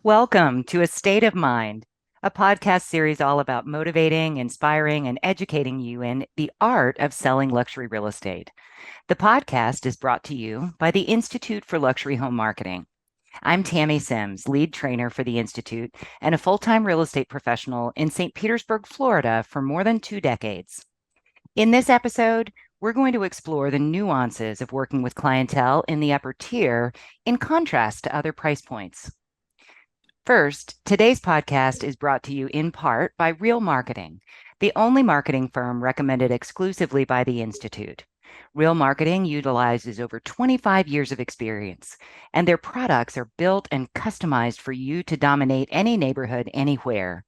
Welcome to A State of Mind, a podcast series all about motivating, inspiring, and educating you in the art of selling luxury real estate. The podcast is brought to you by the Institute for Luxury Home Marketing. I'm Tami Sims, lead trainer for the Institute and a full-time real estate professional in St. Petersburg, Florida for more than 2 decades. In this episode, we're going to explore the nuances of working with clientele in the upper tier in contrast to other price points. First, today's podcast is brought to you in part by Real Marketing, the only marketing firm recommended exclusively by the Institute. Real Marketing utilizes over 25 years of experience, and their products are built and customized for you to dominate any neighborhood anywhere.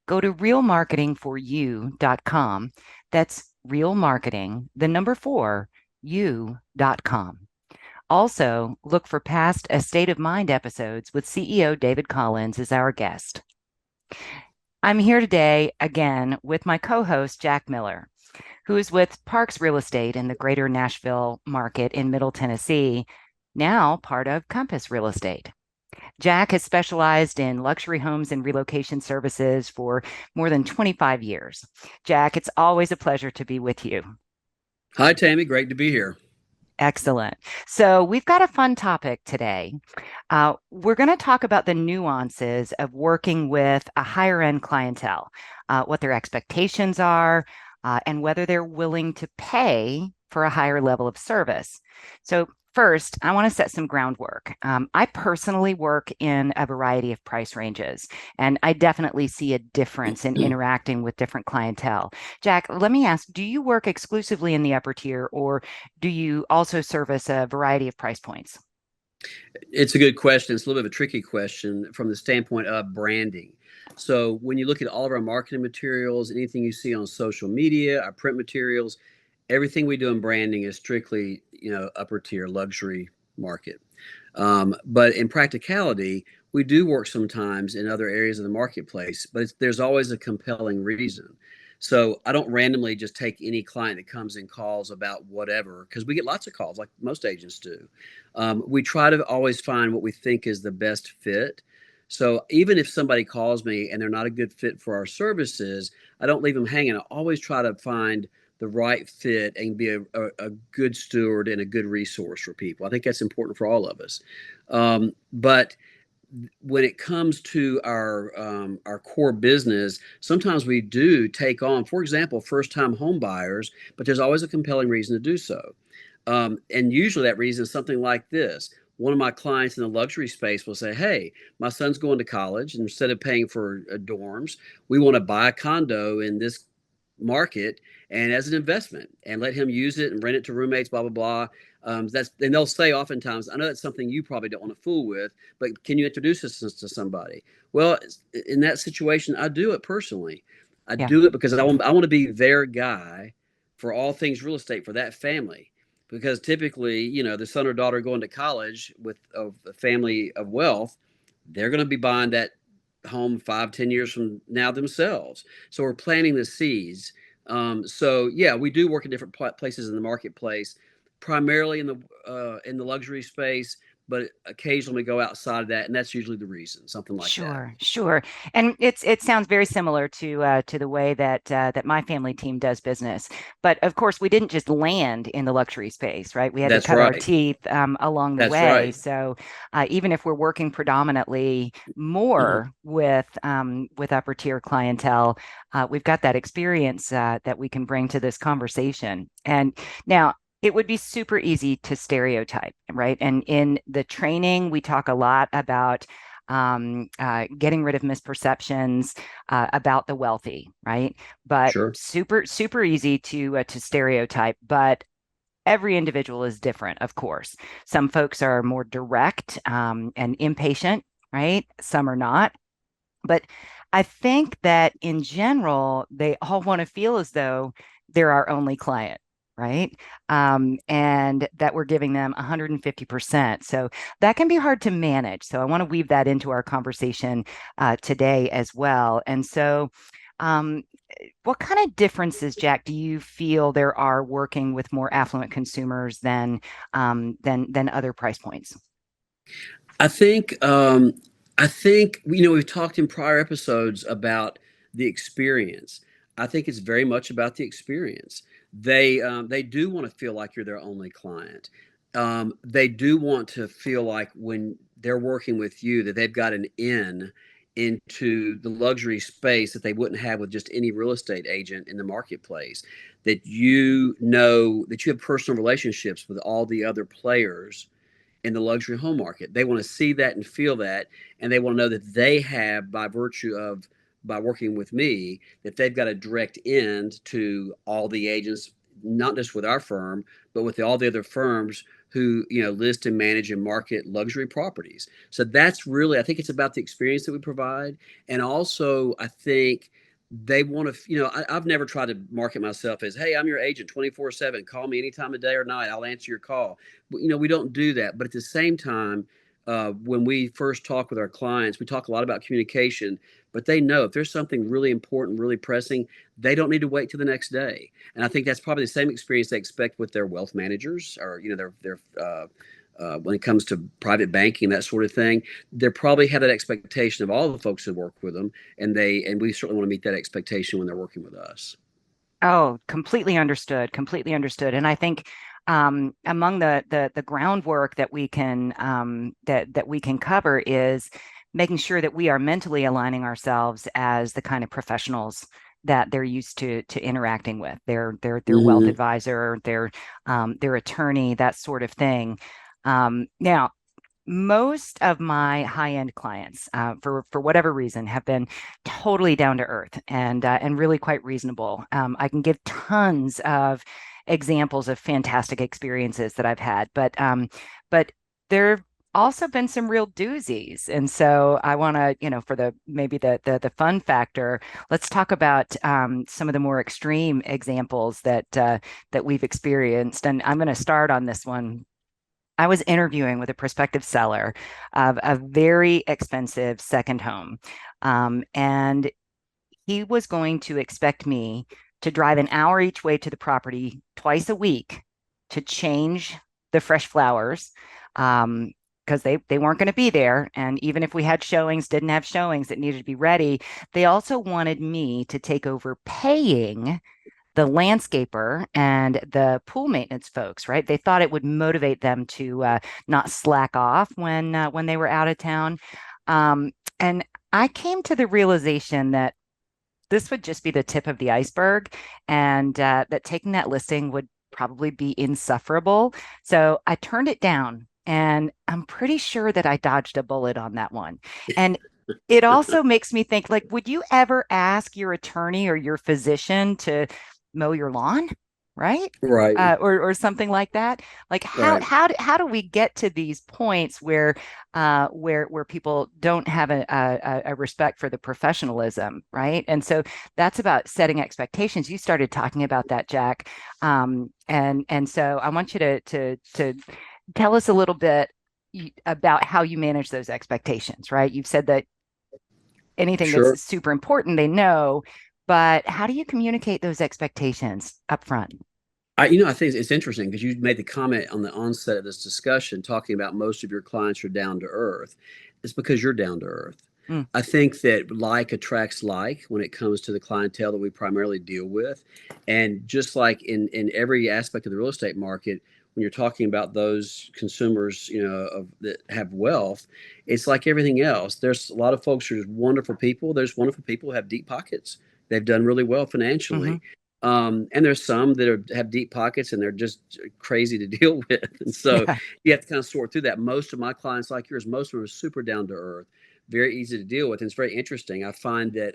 Go to realmarketingforyou.com. That's real marketing, the number 4, you.com. Also, look for past A State of Mind episodes with CEO David Collins as our guest. I'm here today again with my co-host, Jack Miller, who is with Parks Real Estate in the greater Nashville market in Middle Tennessee, now part of Compass Real Estate. Jack has specialized in luxury homes and relocation services for more than 25 years. Jack, it's always a pleasure to be with you. Hi, Tammy. Great to be here. Excellent. So we've got a fun topic today. We're going to talk about the nuances of working with a higher end clientele, what their expectations are, and whether they're willing to pay for a higher level of service. So first, I want to set some groundwork. I personally work in a variety of price ranges, and I definitely see a difference in interacting with different clientele. Jack, let me ask, do you work exclusively in the upper tier, or do you also service a variety of price points? It's a good question. It's a little bit of a tricky question from the standpoint of branding. So, when you look at all of our marketing materials, anything you see on social media, our print materials, everything we do in branding is strictly, upper tier luxury market. But in practicality, we do work sometimes in other areas of the marketplace, but there's always a compelling reason. So I don't randomly just take any client that comes in calls about whatever, because we get lots of calls like most agents do. We try to always find what we think is the best fit. So even if somebody calls me and they're not a good fit for our services, I don't leave them hanging. I always try to find the right fit and be a good steward and a good resource for people. I think that's important for all of us. But when it comes to our core business, sometimes we do take on, for example, first time home buyers, but there's always a compelling reason to do so. And usually that reason is something like this. One of my clients in the luxury space will say, "Hey, my son's going to college. And instead of paying for dorms, we want to buy a condo in this market and as an investment and let him use it and rent it to roommates, blah, blah, blah." That's and they'll say oftentimes, "I know that's something you probably don't want to fool with, but can you introduce us to somebody?" Well, in that situation, I do it personally. I Yeah, do it because I want to be their guy for all things real estate for that family. Because typically, the son or daughter going to college with a family of wealth, they're going to be buying that home 5, 10 years from now themselves. So we're planting the seeds. So yeah, we do work in different places in the marketplace, primarily in the luxury space, but occasionally we go outside of that, and that's usually the reason, something like that. sure, sure. And it sounds very similar to the way that my family team does business. But of course, we didn't just land in the luxury space, right? We had to That's cut our right. teeth along the That's way. right. So even if we're working predominantly more with upper tier clientele, we've got that experience that we can bring to this conversation. And now, it would be super easy to stereotype, right? And in the training, we talk a lot about getting rid of misperceptions about the wealthy, right? But Sure. super easy to stereotype. But every individual is different, of course. Some folks are more direct and impatient, right? Some are not. But I think that in general, they all want to feel as though they're our only client, right? And that we're giving them 150%. So that can be hard to manage. So I want to weave that into our conversation today as well. And so, um, what kind of differences, Jack, do you feel there are working with more affluent consumers than other price points? I think I think, we've talked in prior episodes about the experience. I think it's very much about the experience. They do want to feel like you're their only client. They do want to feel like when they're working with you that they've got an in into the luxury space that they wouldn't have with just any real estate agent in the marketplace. That you know that you have personal relationships with all the other players in the luxury home market. They want to see that and feel that, and they want to know that they have, by virtue of by working with me, that they've got a direct end to all the agents, not just with our firm, but with all the other firms who list and manage and market luxury properties. So that's really, I think it's about the experience that we provide, and also I think they want to, I've never tried to market myself as, hey, I'm your agent 24/7, call me any time of day or night, I'll answer your call. We don't do that. But at the same time, when we first talk with our clients, we talk a lot about communication, but they know if there's something really important, really pressing, they don't need to wait till the next day. And I think that's probably the same experience they expect with their wealth managers, or their when it comes to private banking, that sort of thing. They probably have that expectation of all the folks who work with them, and we certainly want to meet that expectation when they're working with us. Oh, completely understood. Completely understood. And I think among the groundwork that we can that we can cover is making sure that we are mentally aligning ourselves as the kind of professionals that they're used to interacting with, their wealth Mm-hmm. advisor, their attorney, that sort of thing. Now, most of my high-end clients, for whatever reason, have been totally down to earth and really quite reasonable. I can give tons of examples of fantastic experiences that I've had, but there have also been some real doozies. And so I want to, for the maybe the fun factor, let's talk about some of the more extreme examples that we've experienced. And I'm going to start on this one. I was interviewing with a prospective seller of a very expensive second home. And he was going to expect me to drive an hour each way to the property twice a week to change the fresh flowers. Because they weren't going to be there. And even if we had showings, didn't have showings that needed to be ready, they also wanted me to take over paying the landscaper and the pool maintenance folks, right? They thought it would motivate them to not slack off when they were out of town. And I came to the realization that this would just be the tip of the iceberg, and that taking that listing would probably be insufferable. So I turned it down. And I'm pretty sure that I dodged a bullet on that one. And it also makes me think, like, would you ever ask your attorney or your physician to mow your lawn, right? Right, Or something like that. Like right. how do we get to these points where people don't have a respect for the professionalism, right? And so that's about setting expectations. You started talking about that, Jack, and so I want you to tell us a little bit about how you manage those expectations, right? You've said that anything Sure. that's super important, they know, but how do you communicate those expectations up front? I think it's interesting because you made the comment on the onset of this discussion talking about most of your clients are down to earth. It's because you're down to earth. Mm, I think that like attracts like when it comes to the clientele that we primarily deal with. And just like in every aspect of the real estate market, when you're talking about those consumers, that have wealth, it's like everything else. There's a lot of folks who are wonderful people. There's wonderful people who have deep pockets. They've done really well hmm. financially. And there's some that have deep pockets and they're just crazy to deal with. And so Yeah. you have to kind of sort through that. Most of my clients, like yours, most of them are super down to earth, very easy to deal with. And it's very interesting. I find that,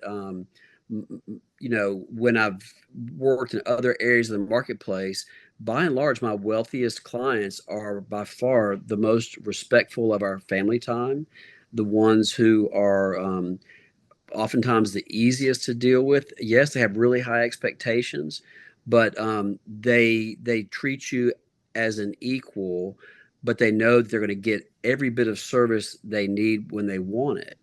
when I've worked in other areas of the marketplace, by and large, my wealthiest clients are by far the most respectful of our family time, the ones who are, oftentimes the easiest to deal with. Yes, they have really high expectations, but they treat you as an equal, but they know that they're going to get every bit of service they need when they want it.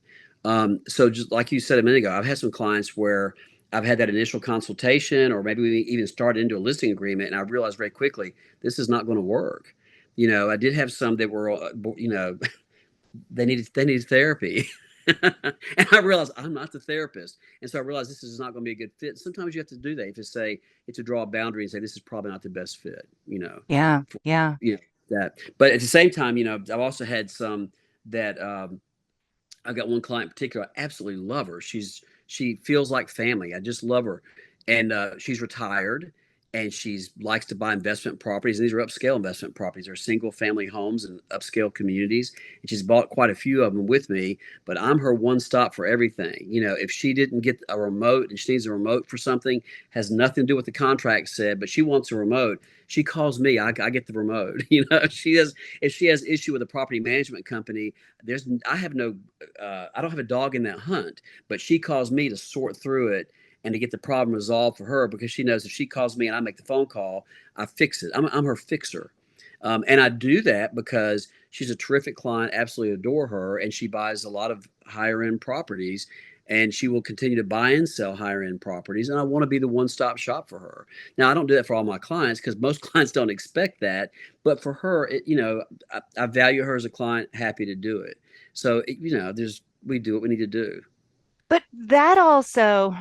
So just like you said a minute ago, I've had some clients where I've had that initial consultation, or maybe we even started into a listing agreement, and I realized very quickly this is not going to work. I did have some that were, they needed therapy. And I realized I'm not the therapist. And so I realized this is not going to be a good fit. Sometimes you have to do that. You have to say, you have to draw a boundary and say, this is probably not the best fit, Yeah. for, Yeah. that. But at the same time, I've also had some that, I've got one client in particular. I absolutely love her. She feels like family. I just love her, and she's retired, and she's likes to buy investment properties. And these are upscale investment properties. They're single family homes and upscale communities. And she's bought quite a few of them with me. But I'm her one stop for everything. If she didn't get a remote and she needs a remote for something, has nothing to do with the contract said, but she wants a remote. She calls me. I get the remote. She has if she has issue with a property management company. There's I have no I don't have a dog in that hunt, but she calls me to sort through it and to get the problem resolved for her because she knows if she calls me and I make the phone call, I fix it. I'm her fixer. And I do that because she's a terrific client, absolutely adore her, and she buys a lot of higher end properties. And she will continue to buy and sell higher end properties. And I want to be the one stop shop for her. Now, I don't do that for all my clients because most clients don't expect that. But for her, I value her as a client, happy to do it. So, we do what we need to do. But that also,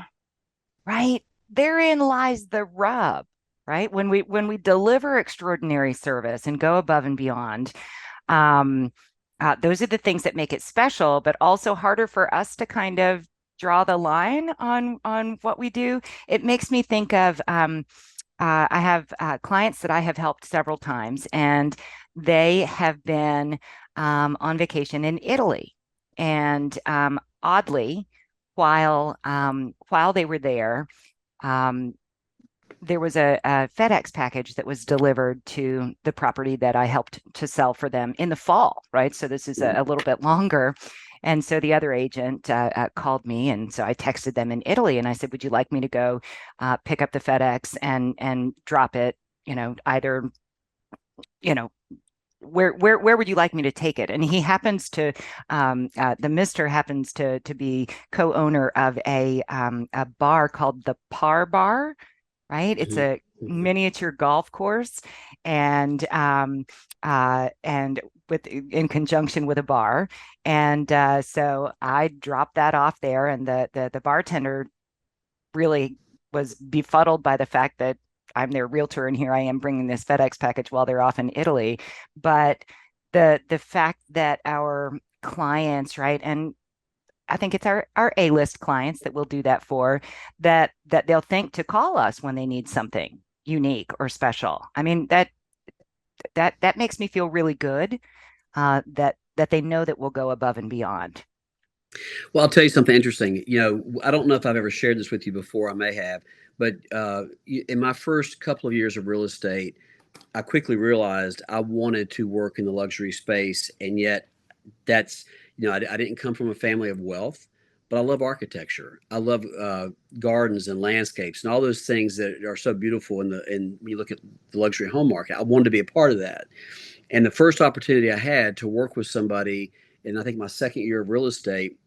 right? Therein lies the rub, right? When we deliver extraordinary service and go above and beyond, um, those are the things that make it special, but also harder for us to kind of draw the line on what we do. It makes me think of I have clients that I have helped several times, and they have been on vacation in Italy. And oddly, while they were there, um, there was a FedEx package that was delivered to the property that I helped to sell for them in the fall, right? So this is a little bit longer. And so the other agent called me, and so I texted them in Italy, and I said, "Would you like me to go pick up the FedEx and drop it? Either you know where would you like me to take it?" And he happens to the Mister happens to be co-owner of a bar called the Par Bar, right? It's Mhm. a miniature golf course, and with in conjunction with a bar. And so I dropped that off there, and the bartender really was befuddled by the fact that I'm their realtor and here I am bringing this FedEx package while they're off in Italy. But the fact that our clients, right, and I think it's our A-list clients that we'll do that for, that they'll think to call us when they need something unique or special. I mean, that makes me feel really good, that they know that we'll go above and beyond. Well, I'll tell you something interesting. I don't know if I've ever shared this with you before. I may have, but in my first couple of years of real estate, I quickly realized I wanted to work in the luxury space, and yet that's I didn't come from a family of wealth, but I love architecture. I love gardens and landscapes and all those things that are so beautiful when you look at the luxury home market. I wanted to be a part of that. And the first opportunity I had to work with somebody, and I think my second year of real estate,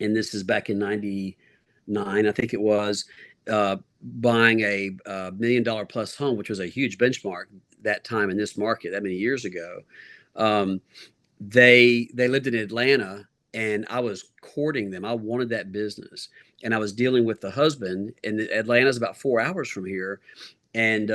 and this is back in '99, I think it was, buying a $1 million plus home, which was a huge benchmark that time in this market that many years ago. Um, they lived in Atlanta, and I was courting them. I wanted that business, and I was dealing with the husband. And Atlanta's about 4 hours from here, and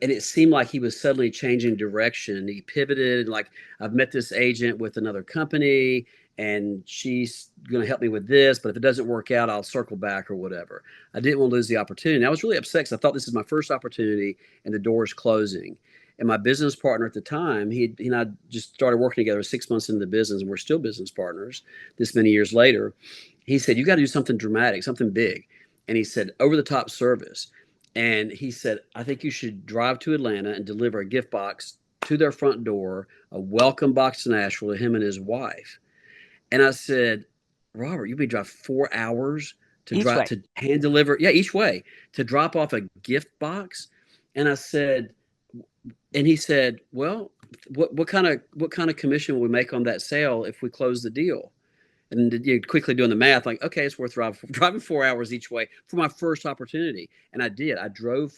it seemed like he was suddenly changing direction. He pivoted, like, I've met this agent with another company, and she's going to help me with this, but if it doesn't work out, I'll circle back or whatever. I didn't want to lose the opportunity. I was really upset because I thought this is my first opportunity, and the door is closing. And my business partner at the time, he and I just started working together 6 months into the business, and we're still business partners this many years later. He said, "You got to do something dramatic, something big." And he said, "Over the top service." And he said, "I think you should drive to Atlanta and deliver a gift box to their front door, a welcome box to Nashville to him and his wife." And I said, "Robert, you may drive 4 hours Each way. to hand deliver, yeah, each way, to drop off a gift box?" And I said, and he said, "Well, what kind of commission will we make on that sale if we close the deal?" And you're quickly doing the math, like, okay, it's worth driving 4 hours each way for my first opportunity. And I did. I drove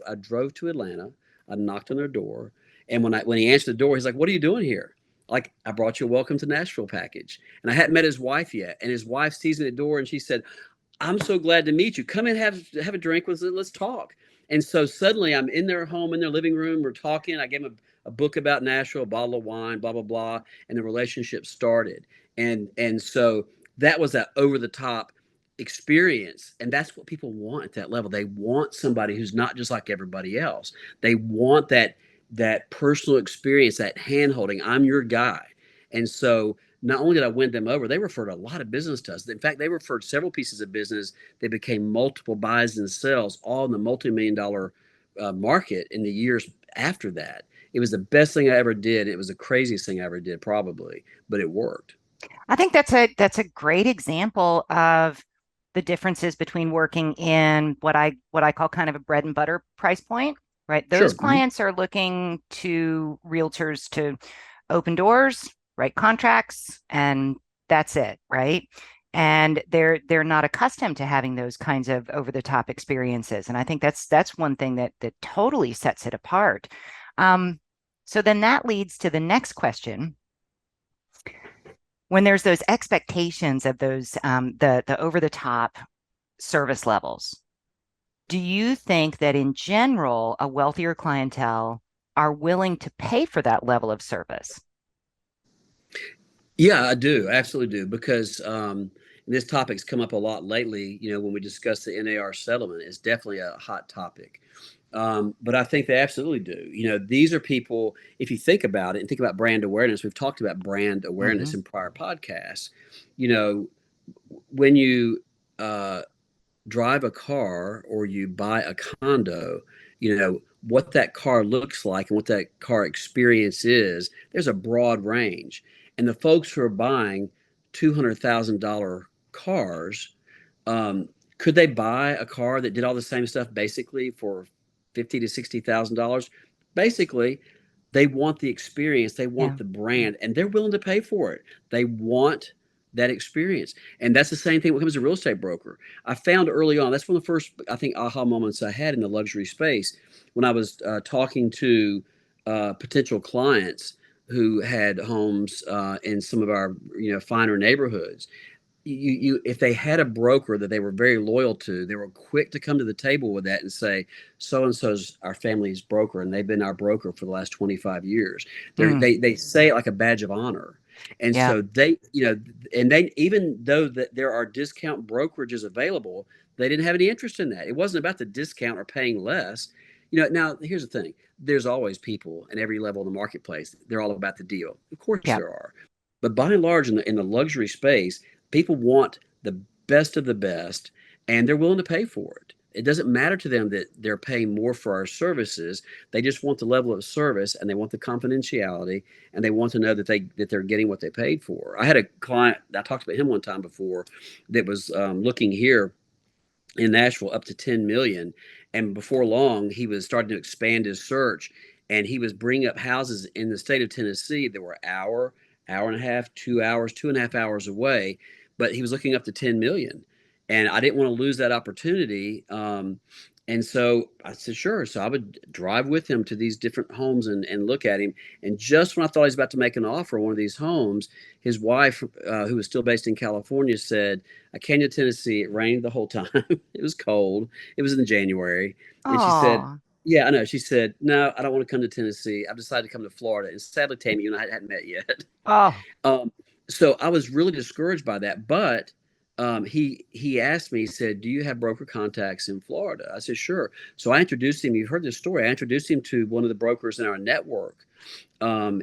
to Atlanta. I knocked on their door, and when he answered the door, he's like, "What are you doing here?" like, I brought you a welcome to Nashville package. And I hadn't met his wife yet. And his wife sees me at the door and she said, I'm so glad to meet you. Come and have a drink with us. Let's talk. And so suddenly I'm in their home, in their living room. We're talking. I gave them a book about Nashville, a bottle of wine, blah, blah, blah. And the relationship started. And so that was that over the top experience. And that's what people want at that level. They want somebody who's not just like everybody else. They want that personal experience, that hand holding. I'm your guy. And so not only did I win them over, they referred a lot of business to us. In fact, they referred several pieces of business. They became multiple buys and sells, all in the multi-million dollar market in the years after that. It was the best thing I ever did. It was the craziest thing I ever did, probably, but it worked. I think that's a great example of the differences between working in what I call kind of a bread and butter price point, right? Those Sure. Mhm. clients are looking to realtors to open doors, write contracts, and that's it, right? And they're not accustomed to having those kinds of over the top experiences. And I think that's one thing that totally sets it apart. Um, so then that leads to the next question when there's those expectations of those the over the top service levels, do you think that in general a wealthier clientele are willing to pay for that level of service? Yeah, I do. Absolutely do. Because this topic's come up a lot lately. When we discuss the NAR settlement, it's definitely a hot topic. But I think they absolutely do. These are people, if you think about it and think about brand awareness, we've talked about brand Hmm. awareness in prior podcasts. You know, when you drive a car or you buy a condo, what that car looks like and what that car experience is, there's a broad range. And the folks who are buying $200,000 cars, um, could they buy a car that did all the same stuff basically for fifty to $60,000? Basically, they want the experience, they want Yeah. the brand, and they're willing to pay for it. They want that experience, and that's the same thing when it comes to real estate broker. I found early on, that's one of the first, I think, aha moments I had in the luxury space when I was talking to potential clients who had homes in some of our finer neighborhoods. You if they had a broker that they were very loyal to, they were quick to come to the table with that and say, so and so's our family's broker and they've been our broker for the last 25 years. Mm, They say it like a badge of honor. And yeah. so and they, even though that there are discount brokerages available, they didn't have any interest in that. It wasn't about the discount or paying less. Now here's the thing. There's always people at every level of the marketplace. They're all about the deal. Of course Yeah. there are. But by and large, in the luxury space, people want the best of the best, and they're willing to pay for it. It doesn't matter to them that they're paying more for our services. They just want the level of service, and they want the confidentiality, and they want to know that they're getting what they paid for. I had a client, I talked about him one time before, that was looking here in Nashville up to 10 million. And before long, he was starting to expand his search, and he was bringing up houses in the state of Tennessee that were hour and a half, 2 hours, 2.5 hours away. But he was looking up to 10 million. And I didn't want to lose that opportunity. And so I said, sure. So I would drive with him to these different homes and look at him. And just when I thought he was about to make an offer on one of these homes, his wife, who was still based in California, said, I came to Tennessee. It rained the whole time. It was cold. It was in January. And she said, Oh, yeah, I know. She said, no, I don't want to come to Tennessee. I've decided to come to Florida. And sadly, Tammy, you and I hadn't met yet. oh, Um, so I was really discouraged by that. But he asked me, he said, do you have broker contacts in Florida? I said, sure. So I introduced him. You've heard this story. I introduced him to one of the brokers in our network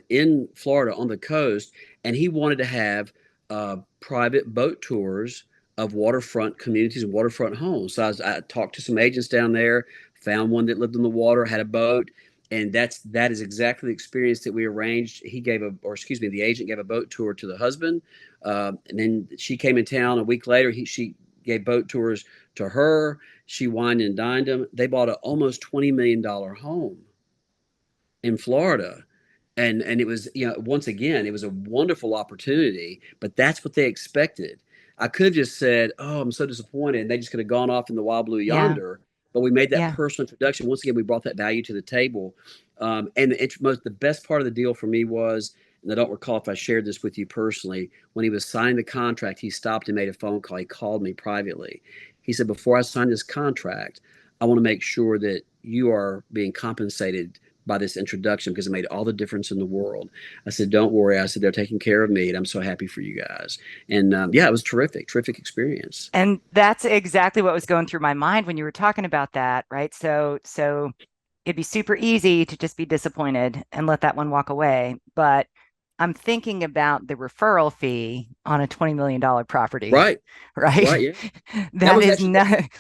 in Florida on the coast, and he wanted to have private boat tours of waterfront communities and waterfront homes. So I talked to some agents down there, found one that lived on the water, had a boat, and that is exactly the experience that we arranged. He gave or excuse me, the agent gave a boat tour to the husband, and then she came in town a week later. She gave boat tours to her. She wined and dined him. They bought an almost $20 million home in Florida. And it was, once again, it was a wonderful opportunity, but that's what they expected. I could have just said, "Oh, I'm so disappointed," and they just could have gone off in the wild blue yeah, yonder. But we made that yeah. personal introduction. Once again, we brought that value to the table. And the best part of the deal for me was and I don't recall if I shared this with you personally. When he was signing the contract, he stopped and made a phone call. He called me privately. He said, "Before I sign this contract, I want to make sure that you are being compensated by this introduction because it made all the difference in the world." I said, "Don't worry." I said, "They're taking care of me, and I'm so happy for you guys." And yeah, it was terrific, terrific experience. And that's exactly what was going through my mind when you were talking about that, right? So it'd be super easy to just be disappointed and let that one walk away. But I'm thinking about the referral fee on a $20 million property, Right, right, right? yeah. That That was is actually that, not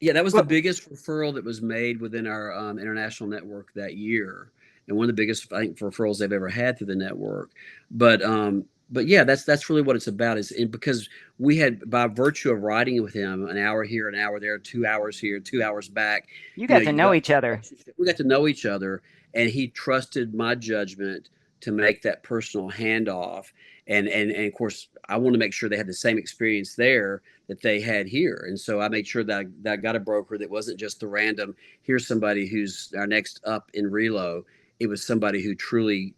Yeah, that was the what biggest referral that was made within our international network that year, and one of the biggest, I think, referrals they've ever had through the network. But yeah, that's really what it's about. Because we had, by virtue of riding with him, an hour here, an hour there, 2 hours here, 2 hours back. you You know, got to you know develop each this other. relationship. We got to know each other, and he trusted my judgment to make that personal handoff. And of course, I want to make sure they had the same experience there that they had here. And so I made sure that I got a broker that wasn't just the random, here's somebody who's our next up in relo. It was somebody who truly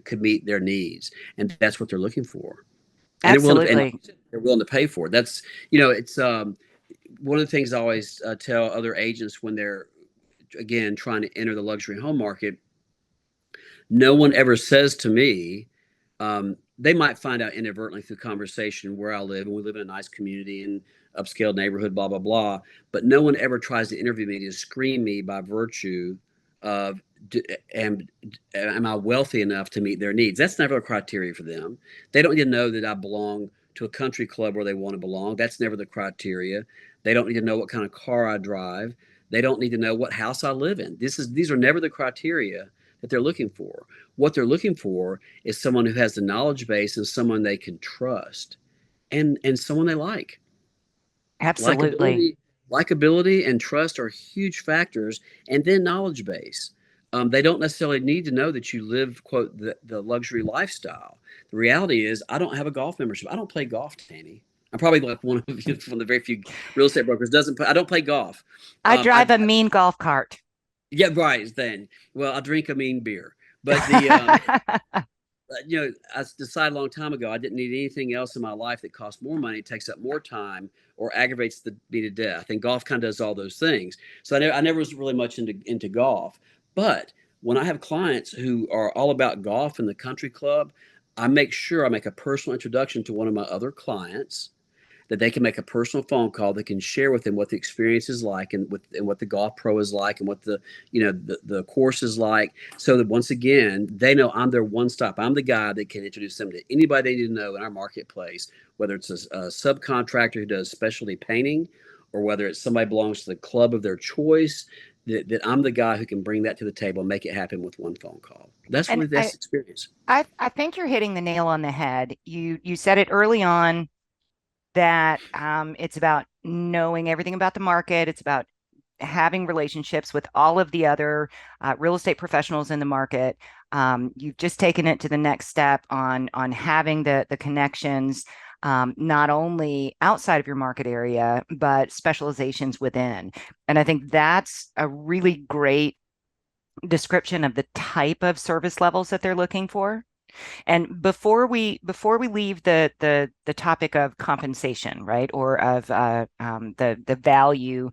could meet their needs. And that's what they're looking for. And they're willing to, and like Absolutely. you said, they're willing to pay for it. It's one of the things I always tell other agents when they're, again, trying to enter the luxury home market. No one ever says to me, they might find out inadvertently through conversation where I live, and we live in a nice community and upscale neighborhood, blah blah blah. But no one ever tries to interview me to screen me by virtue of am am I wealthy enough to meet their needs? That's never a criteria for them. They don't need to know that I belong to a country club where they want to belong. That's never the criteria. They don't need to know what kind of car I drive. They don't need to know what house I live in. These are never the criteria that they're looking for. What they're looking for is someone who has the knowledge base and someone they can trust, and someone they like. Absolutely. Likability and trust are huge factors, and then knowledge base. They don't necessarily need to know that you live, quote, the luxury lifestyle. The reality is, I don't have a golf membership. I don't play golf, Tammy. I'm probably like one of the very few real estate brokers doesn't. I don't play golf. I I drive a mean golf cart. Yeah, right. Then, well, I drink a mean beer, but the I decided a long time ago I didn't need anything else in my life that costs more money, takes up more time, or aggravates me to death. And golf kind of does all those things. So I never was really much into golf. But when I have clients who are all about golf in the country club, I make sure I make a personal introduction to one of my other clients that they can make a personal phone call that can share with them what the experience is like and what the golf pro is like and what the course is like, so that once again they know I'm their one stop. I'm the guy that can introduce them to anybody they need to know in our marketplace, whether it's a subcontractor who does specialty painting or whether it's somebody belongs to the club of their choice. That I'm the guy who can bring that to the table and make it happen with one phone call. That's And really that's experience. I think you're hitting the nail on the head. You said it early on that it's about knowing everything about the market. It's about having relationships with all of the other real estate professionals in the market. You've just taken it to the next step on having the connections, not only outside of your market area, but specializations within. And I think that's a really great description of the type of service levels that they're looking for. And before we leave the topic of compensation, right, or of the value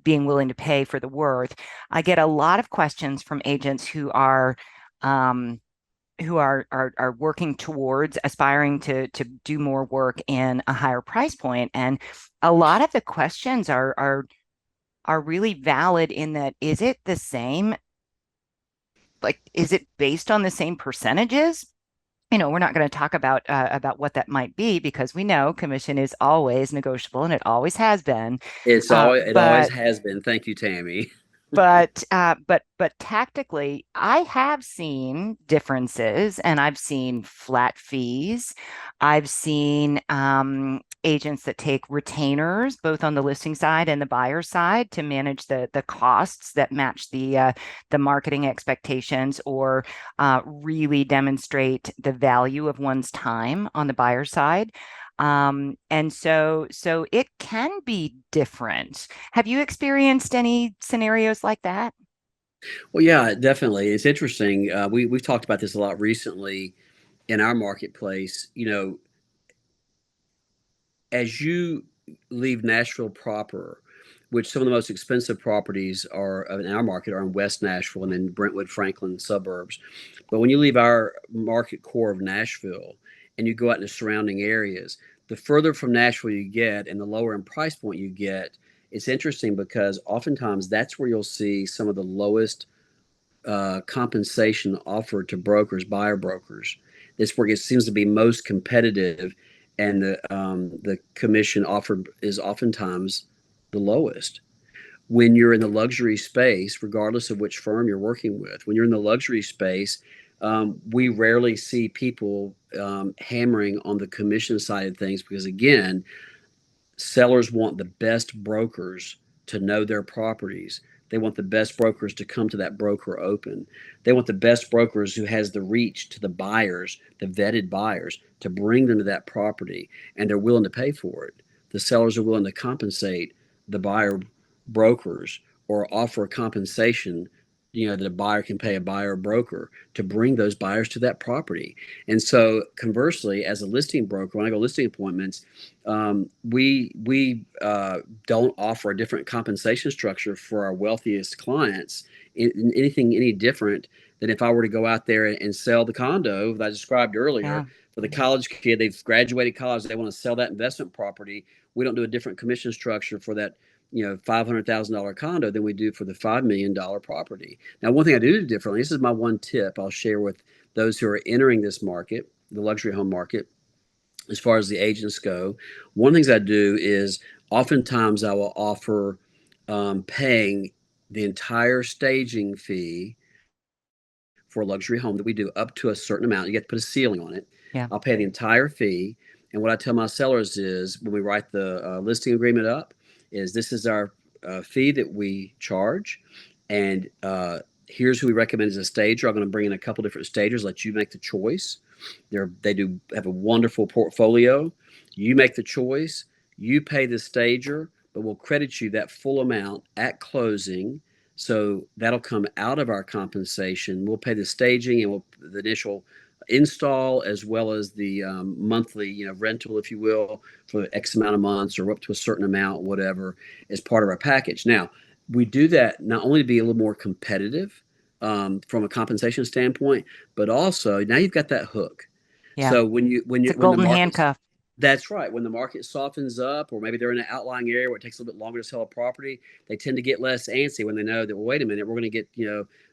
being willing to pay for the worth, I get a lot of questions from agents um, who are working towards aspiring to do more work in a higher price point, and a lot of the questions are really valid in that is it the same? Like, is it based on the same percentages? We're not going to talk about what that might be because we know commission is always negotiable and it always has been. It always But has been. Thank you, Tammy. but tactically, I have seen differences and I've seen flat fees. I've seen agents that take retainers both on the listing side and the buyer side to manage the costs that match the marketing expectations or really demonstrate the value of one's time on the buyer side. And so it can be different. Have you experienced any scenarios like that? Well, yeah, definitely. It's interesting. We've talked about this a lot recently in our marketplace. As you leave Nashville proper, which some of the most expensive properties are in our market are in West Nashville and then Brentwood, Franklin suburbs. But when you leave our market core of Nashville and you go out in the surrounding areas, the further from Nashville you get and the lower in price point you get, it's interesting because oftentimes that's where you'll see some of the lowest compensation offered to brokers, buyer brokers. This where it seems to be most competitive, and the commission offered is oftentimes the lowest. When you're in the luxury space, regardless of which firm you're working with, when you're in the luxury space, we rarely see people hammering on the commission side of things because, again, sellers want the best brokers to know their properties. They want the best brokers to come to that broker open. They want the best brokers who has the reach to the buyers, the vetted buyers, to bring them to that property, and they're willing to pay for it. The sellers are willing to compensate the buyer brokers or offer a compensation, that a buyer can pay a buyer broker to bring those buyers to that property. And so conversely, as a listing broker, when I go listing appointments, we don't offer a different compensation structure for our wealthiest clients in anything any different than if I were to go out there and sell the condo that I described earlier Yeah. for the college kid. They've graduated college, they want to sell that investment property. We don't do a different commission structure for that $500,000 condo than we do for the $5 million property. Now, one thing I do differently. This is my one tip I'll share with those who are entering this market, the luxury home market, as far as the agents go. One of the things I do is oftentimes I will offer paying the entire staging fee for a luxury home that we do up to a certain amount. You get to put a ceiling on it. I'll Yeah. pay the entire fee. And what I tell my sellers is when we write the listing agreement up, is this is our fee that we charge. And here's who we recommend as a stager. I'm going to bring in a couple different stagers, let you make the choice. They do have a wonderful portfolio. You make the choice. You pay the stager, but we'll credit you that full amount at closing. So that'll come out of our compensation. We'll pay the staging and the initial install as well as the monthly, rental, if you will, for X amount of months or up to a certain amount, whatever, as part of our package. Now, we do that not only to be a little more competitive from a compensation standpoint, but also now you've got that hook. Yeah. So It's a when the golden market's handcuff. that's right. When the market softens up, or maybe they're in an outlying area where it takes a little bit longer to sell a property, they tend to get less antsy when they know that, well, wait a minute, we're going to get,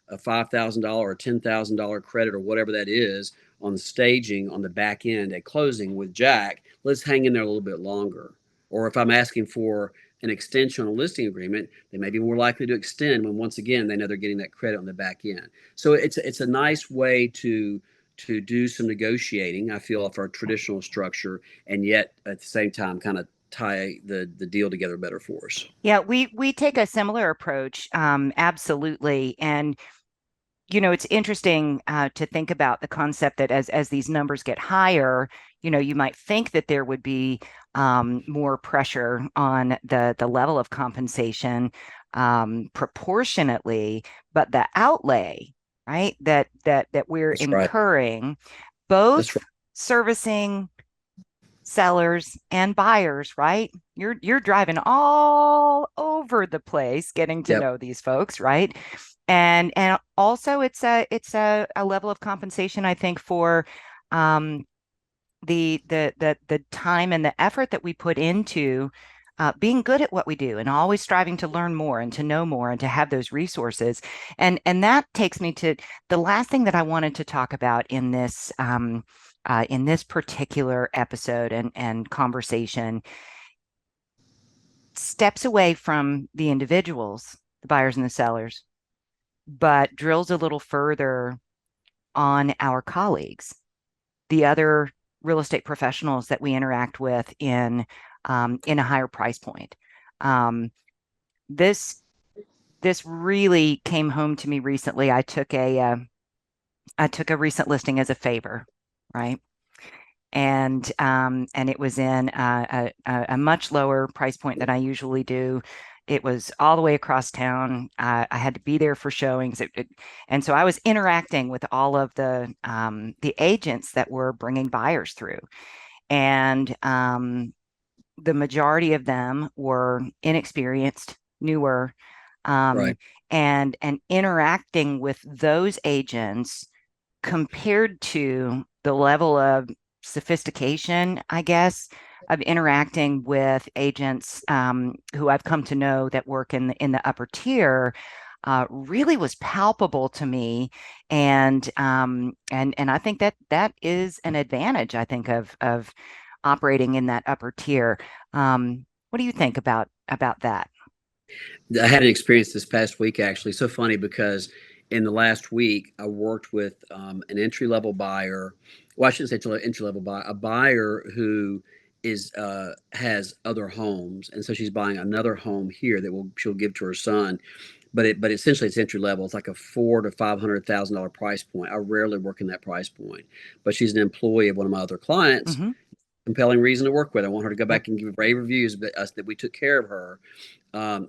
a $5,000 or $10,000 credit or whatever that is on the staging on the back end at closing with Jack. Let's hang in there a little bit longer. Or if I'm asking for an extension on a listing agreement, they may be more likely to extend when once again they know they're getting that credit on the back end. So it's a nice way to do some negotiating, I feel, of our traditional structure, and yet at the same time kind of tie the deal together better for us. Yeah, we take a similar approach, absolutely. And it's interesting to think about the concept that as these numbers get higher, you might think that there would be more pressure on the level of compensation proportionately, but the outlay, right, that we're That's right. incurring, both That's right. servicing sellers and buyers, right? You're driving all over the place getting to Yep. know these folks, right? And also it's a level of compensation, I think, for um the time and the effort that we put into being good at what we do and always striving to learn more and to know more and to have those resources. And that takes me to the last thing that I wanted to talk about in this particular episode and conversation. Steps away from the individuals, the buyers and the sellers, but drills a little further on our colleagues, the other real estate professionals that we interact with in a higher price point. Um, this this really came home to me recently. I took a recent listing as a favor, right? And it was in a much lower price point than I usually do. it was all the way across town. I had to be there for showings, and so I was interacting with all of the agents that were bringing buyers through, and the majority of them were inexperienced, newer, um, Right. and interacting with those agents compared to the level of sophistication, I guess, of interacting with agents who I've come to know that work in the upper tier. Really was palpable to me, and I think that that is an advantage. I think of operating in that upper tier. What do you think about that? I had an experience this past week actually. So funny because in the last week I worked with an entry level buyer. Well, I shouldn't say entry level buyer, a buyer who is has other homes, and so she's buying another home here that will she'll give to her son. But essentially it's entry level. It's like a $400,000 to $500,000 price point. I rarely work in that price point, but she's an employee of one of my other clients. Hmm. Compelling reason to work with. I want her to go Yep, back and give rave reviews, but us that we took care of her.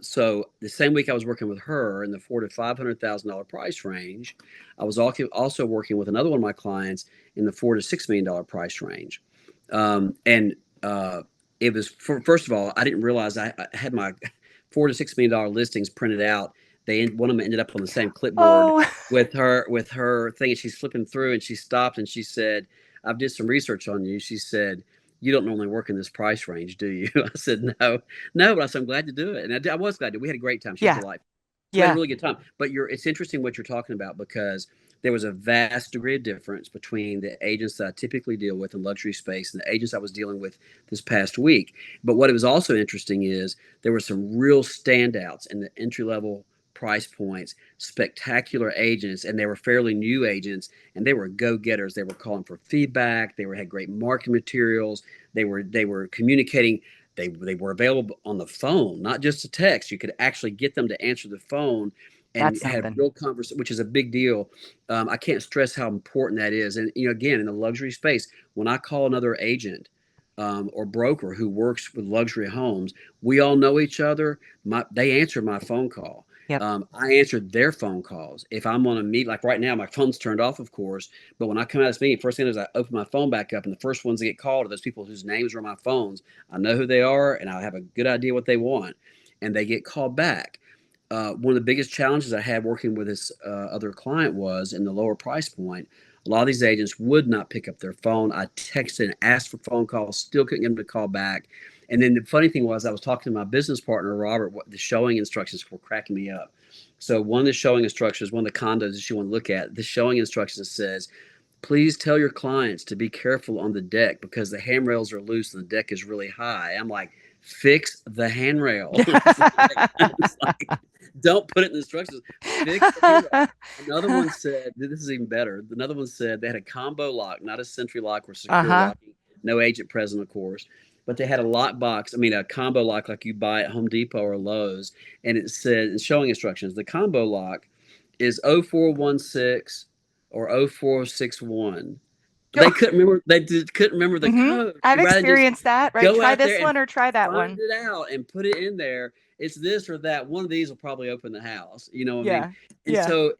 So the same week I was working with her in the $400,000 to $500,000 price range, I was also working with another one of my clients in the $4 to $6 million price range. And it was first of all, I didn't realize I had my $4 to $6 million listings printed out. One of them ended up on the same clipboard oh, with her thing, and she's flipping through, and she stopped and she said, "I've did some research on you." She said, "You don't normally work in this price range, do you?" I said, "No, no," but I said, "I'm glad to do it," and I was glad to. We had a great time. She's yeah, delightful. So we had a yeah, really good time. But it's interesting what you're talking about because there was a vast degree of difference between the agents that I typically deal with in luxury space and the agents I was dealing with this past week. But what was also interesting is there were some real standouts in the entry level price points, spectacular agents, and they were fairly new agents, and they were go-getters. They were calling for feedback. Had great marketing materials. They were communicating. They were available on the phone, not just a text. You could actually get them to answer the phone and that's have something. real conversation, which is a big deal. I can't stress how important that is. And again, in the luxury space, when I call another agent or broker who works with luxury homes, we all know each other. They answer my phone call. Yep. I answered their phone calls. If I'm on a meet, like right now, my phone's turned off, of course. But when I come out of this meeting, first thing is I open my phone back up, and the first ones that get called are those people whose names are on my phones. I know who they are, and I have a good idea what they want, and they get called back. One of the biggest challenges I had working with this other client was in the lower price point. A lot of these agents would not pick up their phone. I texted and asked for phone calls, still couldn't get them to call back. And then the funny thing was, I was talking to my business partner, Robert, what the showing instructions were cracking me up. So, one of the showing instructions, one of the condos that you want to look at, the showing instructions says, please tell your clients to be careful on the deck because the handrails are loose and the deck is really high. I'm like, fix the handrail. It's like, don't put it in the instructions. Fix the handrail. Another one said, this is even better. Another one said they had a combo lock, not a sentry lock or secure Uh-huh. locking. No agent present, of course. But they had a lock box, I mean, a combo lock like you buy at Home Depot or Lowe's. And it said, in showing instructions, the combo lock is 0416 or 0461. They couldn't remember. Couldn't remember the Hmm. code I've rather than just experienced that, right? go Try out this there and one or try that find one. it out and put it in there. It's this or that. One of these will probably open the house. You know what I mean? Yeah. And Yeah. so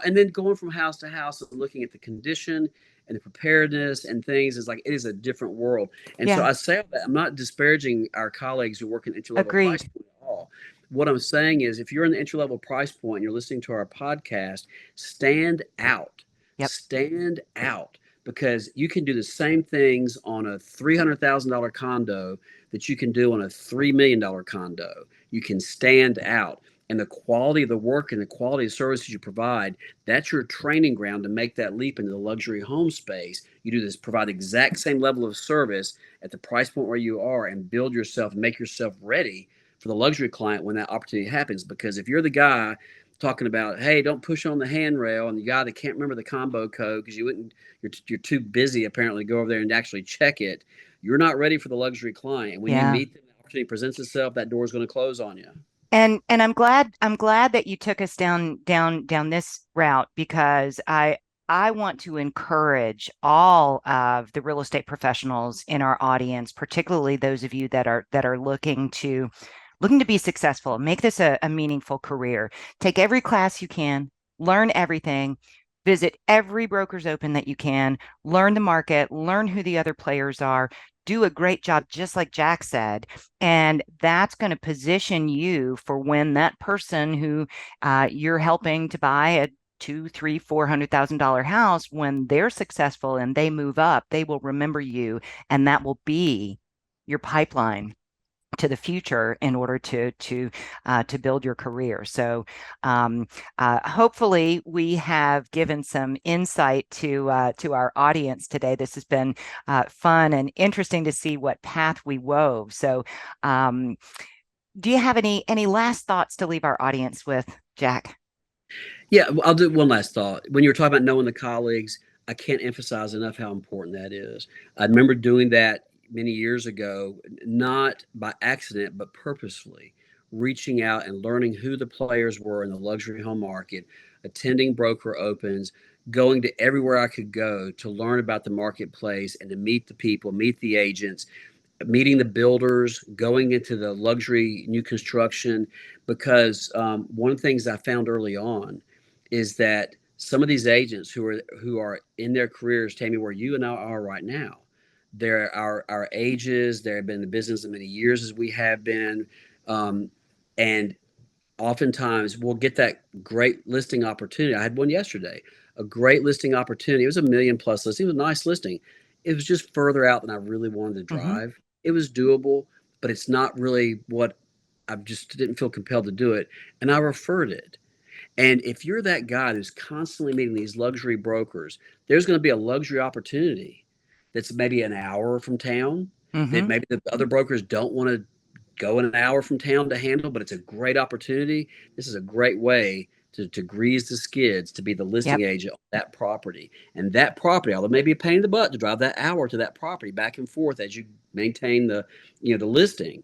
and then going from house to house and looking at the condition and the preparedness and things is like it is a different world. And so Yeah. I say that I'm not disparaging our colleagues who work in entry level price Agreed. point at all. What I'm saying is, if you're in the entry level price point and you're listening to our podcast, stand out. Yep. Stand out because you can do the same things on a $300,000 condo that you can do on a $3 million condo. You can stand out. And the quality of the work and the quality of services you provide, that's your training ground to make that leap into the luxury home space. You do this, provide the exact same level of service at the price point where you are and build yourself, make yourself ready for the luxury client when that opportunity happens. Because if you're the guy talking about, hey, don't push on the handrail, and the guy that can't remember the combo code because you're too busy apparently to go over there and actually check it, you're not ready for the luxury client. And when you Yeah. meet them, the opportunity presents itself, that door is going to close on you. And I'm glad that you took us down this route because I want to encourage all of the real estate professionals in our audience, particularly those of you that are looking to looking to be successful, make this a meaningful career, take every class you can, learn everything, visit every broker's open that you can, learn the market, learn who the other players are, do a great job, just like Jack said. And that's going to position you for when that person who you're helping to buy a two, three, $400,000 house, when they're successful and they move up, they will remember you, and that will be your pipeline to the future in order to build your career. So hopefully we have given some insight to our audience today. This has been fun and interesting to see what path we wove. So um, do you have any last thoughts to leave our audience with, Jack? Yeah, I'll do one last thought. When you were talking about knowing the colleagues, I can't emphasize enough how important that is. I remember doing that many years ago, not by accident, but purposefully, reaching out and learning who the players were in the luxury home market, attending broker opens, going to everywhere I could go to learn about the marketplace and to meet the people, meet the agents, meeting the builders, going into the luxury new construction, because one of the things I found early on is that some of these agents who are in their careers, Tammy, where you and I are right now, they're our ages. They've been in the business as many years as we have been, and oftentimes we'll get that great listing opportunity. I had one yesterday, a great listing opportunity. It was a million plus listing. It was a nice listing. It was just further out than I really wanted to Mm-hmm. drive. It was doable, but it's not really what I just didn't feel compelled to do it. And I referred it. And if you're that guy who's constantly meeting these luxury brokers, there's going to be a luxury opportunity that's maybe an hour from town that Mm-hmm. maybe the other brokers don't want to go in an hour from town to handle, but it's a great opportunity. This is a great way to grease the skids to be the listing Yep. agent on that property. And that property, although it may be a pain in the butt to drive that hour to that property back and forth as you maintain the listing,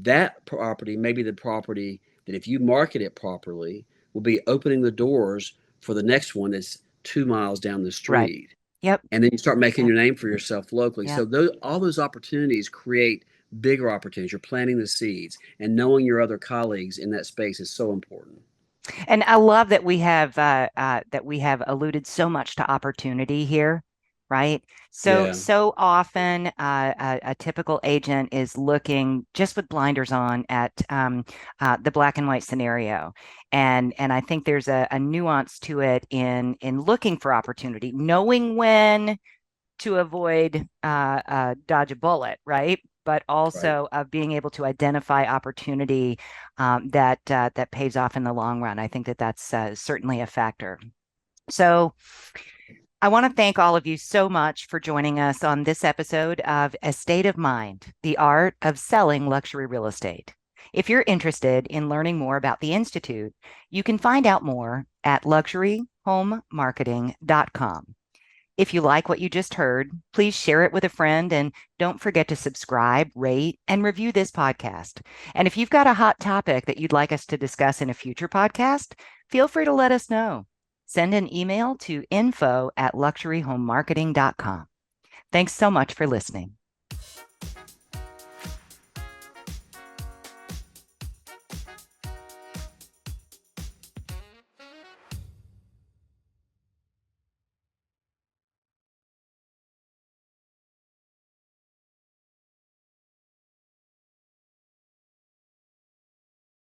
that property may be the property that if you market it properly will be opening the doors for the next one that's 2 miles down the Right. street. Yep. And then you start making Yep. your name for yourself locally. Yep. So all those opportunities create bigger opportunities. You're planting the seeds, and knowing your other colleagues in that space is so important. And I love that we have alluded so much to opportunity here, right? So Yeah, so often a typical agent is looking just with blinders on at the black and white scenario, and I think there's a nuance to it in looking for opportunity, knowing when to avoid dodge a bullet, right? But right. also of being able to identify opportunity that pays off in the long run. I think that that's certainly a factor. So I want to thank all of you so much for joining us on this episode of A State of Mind, the art of selling luxury real estate. If you're interested in learning more about the Institute, you can find out more at luxuryhomemarketing.com. If you like what you just heard, please share it with a friend and don't forget to subscribe, rate, and review this podcast. And if you've got a hot topic that you'd like us to discuss in a future podcast, feel free to let us know. Send an email to info@luxuryhomemarketing.com. Thanks so much for listening.